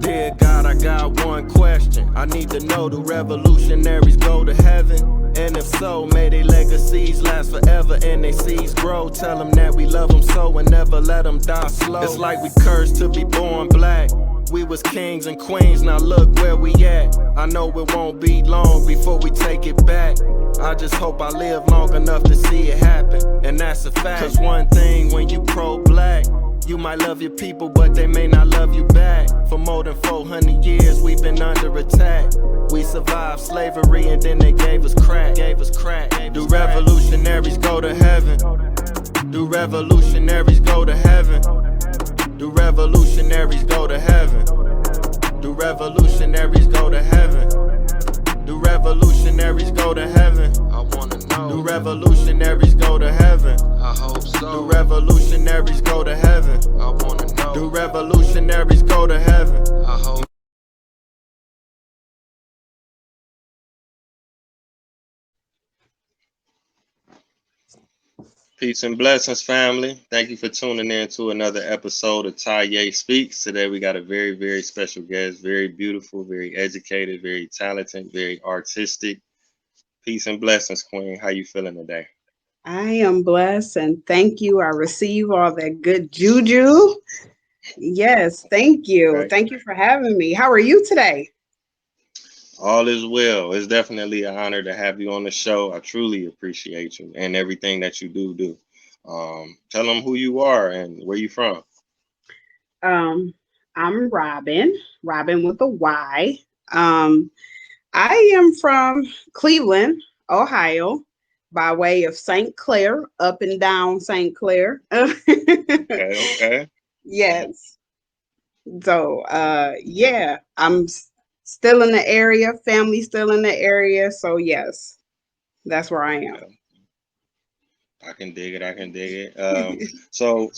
Dear God, I got one question. I need to know, do revolutionaries go to heaven? And if so, may their legacies last forever and their seeds grow. Tell them that we love them so and never let them die slow. It's like we cursed to be born black. We was kings and queens, now look where we at. I know it won't be long before we take it back. I just hope I live long enough to see it happen, and that's a fact. Cause one thing when you pro-black, you might love your people, but they may not love you back. For more than 400 years, we've been under attack. We survived slavery and then they gave us crack. Do revolutionaries go to heaven? Do revolutionaries go to heaven? Do revolutionaries go to heaven? Do revolutionaries go to heaven? Do revolutionaries go to heaven? I wanna know. Do revolutionaries go to heaven? I hope so. Do revolutionaries go to heaven? I wanna know. Do revolutionaries go to heaven? I hope. Peace and blessings, family. Thank you for tuning in to another episode of Taye Speaks. Today we got a very, very special guest, very beautiful, very educated, very talented, very artistic. Peace and blessings, Queen. How you feeling today? I am blessed and thank you. I receive all that good juju. Yes, thank you. Okay. Thank you for having me. How are you today? All is well. It's definitely an honor to have you on the show. I truly appreciate you and everything that you do. Tell them who you are and where you from. Um, I'm Robyn, Robyn with a Y. Um, I am from Cleveland, Ohio, by way of St. Clair, up and down St. Clair. Okay. Yes. So, yeah, still in the area, family still in the area. So, yes, that's where I am. Okay. I can dig it. I can dig it. So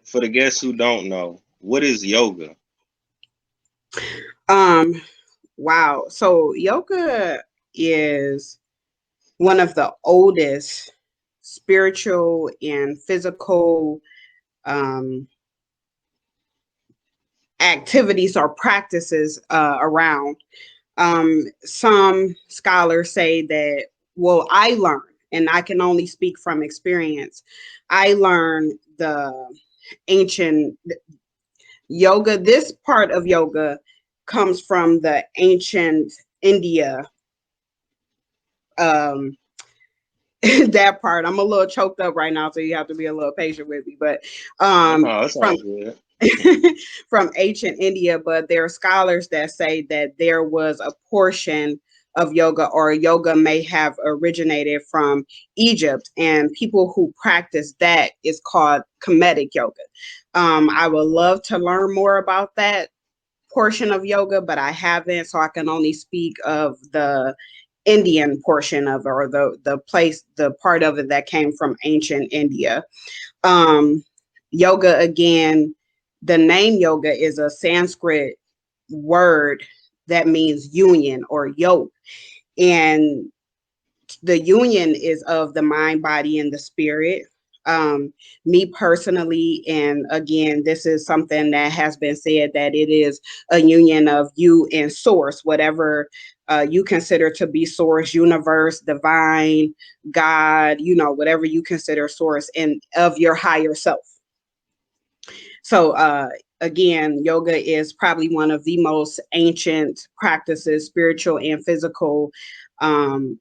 for the guests who don't know, what is yoga? Um, wow. So, yoga is one of the oldest spiritual and physical um, activities or practices around. Some scholars say that, well, I learned, and I can only speak from experience, I learned the ancient yoga. This part of yoga comes from the ancient India. Um, that part, I'm a little choked up right now, so you have to be a little patient with me. But Oh no, it's from all good. from ancient India, but there are scholars that say that there was a portion of yoga, or yoga may have originated from Egypt, and people who practice that is called Kemetic yoga. I would love to learn more about that portion of yoga, but I haven't, so I can only speak of the Indian portion of it, or the part of it that came from ancient India. Um, Yoga, again, the name yoga is a Sanskrit word that means union or yoke. And the union is of the mind, body, and the spirit. Um, Me personally, and again, this is something that has been said, that it is a union of you and source, whatever you consider to be source, universe, divine, God, whatever you consider source, and of your higher self. So, again, yoga is probably one of the most ancient practices, spiritual and physical,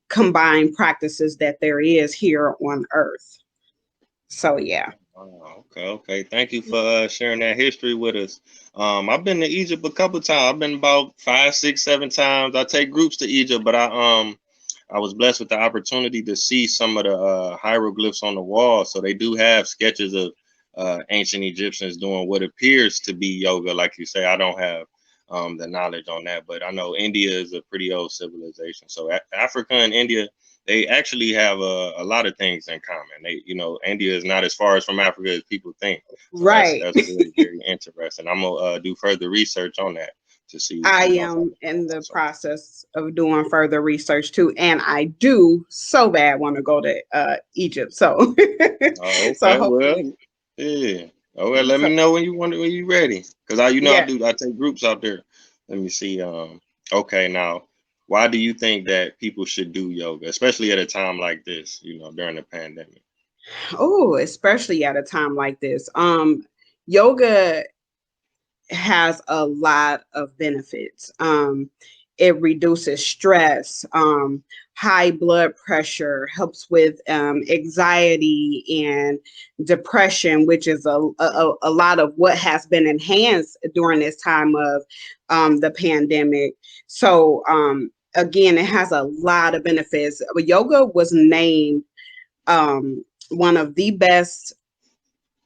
combined practices that there is here on earth. So, yeah. Oh, okay. Thank you for sharing that history with us. I've been to Egypt a couple times. I've been about 5, 6, 7 times. I take groups to Egypt, but I was blessed with the opportunity to see some of the hieroglyphs on the wall. So they do have sketches of ancient Egyptians doing what appears to be yoga. Like you say, I don't have the knowledge on that, but I know India is a pretty old civilization. So Africa and India, they actually have a lot of things in common. India is not as far as from Africa as people think. So that's Right. that's really very interesting. I'm gonna do further research on that to see, I if I am can in find the out something. process of doing further research too, and I do so bad want to go to Egypt. So, Oh, so okay. Well, hopefully, yeah. Oh, well, let so me know when you ready. Cause I yeah, take groups out there. Let me see. Okay, now, why do you think that people should do yoga, especially at a time like this? During the pandemic. Oh, especially at a time like this. Yoga has a lot of benefits. It reduces stress, high blood pressure, helps with anxiety and depression, which is a lot of what has been enhanced during this time of the pandemic. So, again, it has a lot of benefits. Yoga was named one of the best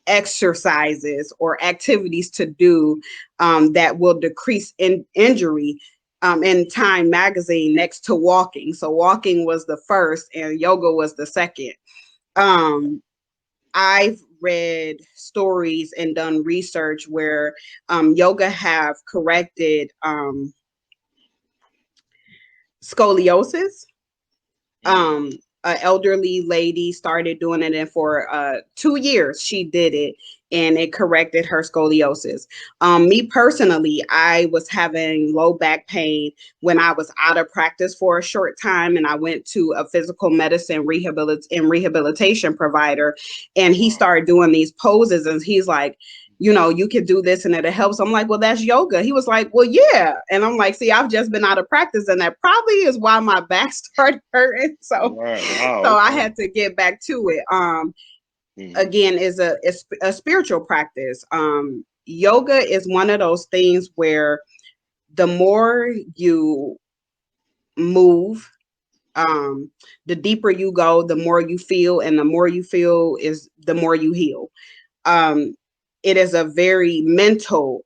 exercises or activities to do that will decrease injury in Time magazine next to walking. So walking was the first and yoga was the second. Um, I've read stories and done research where yoga have corrected scoliosis. Mm. An elderly lady started doing it, and for 2 years she did it, and it corrected her scoliosis. Me personally, I was having low back pain when I was out of practice for a short time, and I went to a physical medicine rehabilitation provider, and he Wow. started doing these poses, and he's like, you can do this and it helps. I'm like, well, that's yoga. He was like, well, yeah. And I'm like, see, I've just been out of practice, and that probably is why my back started hurting. So, Right. Wow. so I Okay. had to get back to it. Hmm. Again, is a spiritual practice. Yoga is one of those things where the more you move, um, the deeper you go, the more you feel, and the more you feel is the more you heal. um, it is a very mental,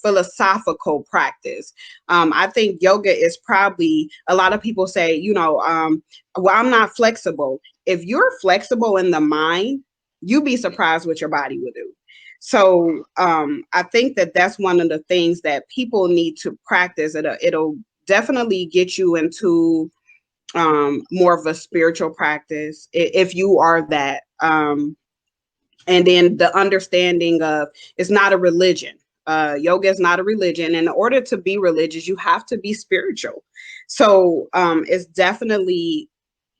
philosophical practice. I think yoga is probably, a lot of people say, well, I'm not flexible. If you're flexible in the mind, you'd be surprised what your body will do. So I think that that's one of the things that people need to practice. It'll definitely get you into more of a spiritual practice if you are that. And then the understanding of it's not a religion. Yoga is not a religion. In order to be religious, you have to be spiritual. So it's definitely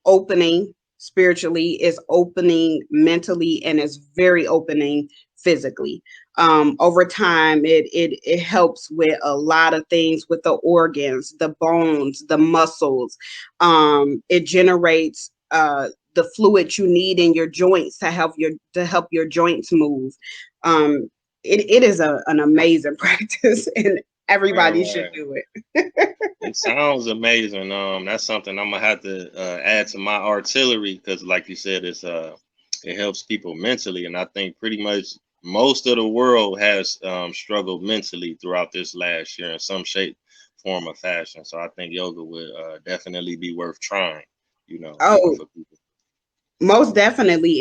opening spiritually, is opening mentally, and is very opening physically. Over time, it helps with a lot of things with the organs, the bones, the muscles. It generates the fluid you need in your joints to help your joints move. Um, it is an amazing practice, and Right. everybody should Right. do it. It sounds amazing. That's something I'm gonna have to add to my artillery because, like you said, it helps people mentally, and I think pretty much most of the world has struggled mentally throughout this last year in some shape, form, or fashion. So I think yoga would definitely be worth trying. Oh, For people. most definitely.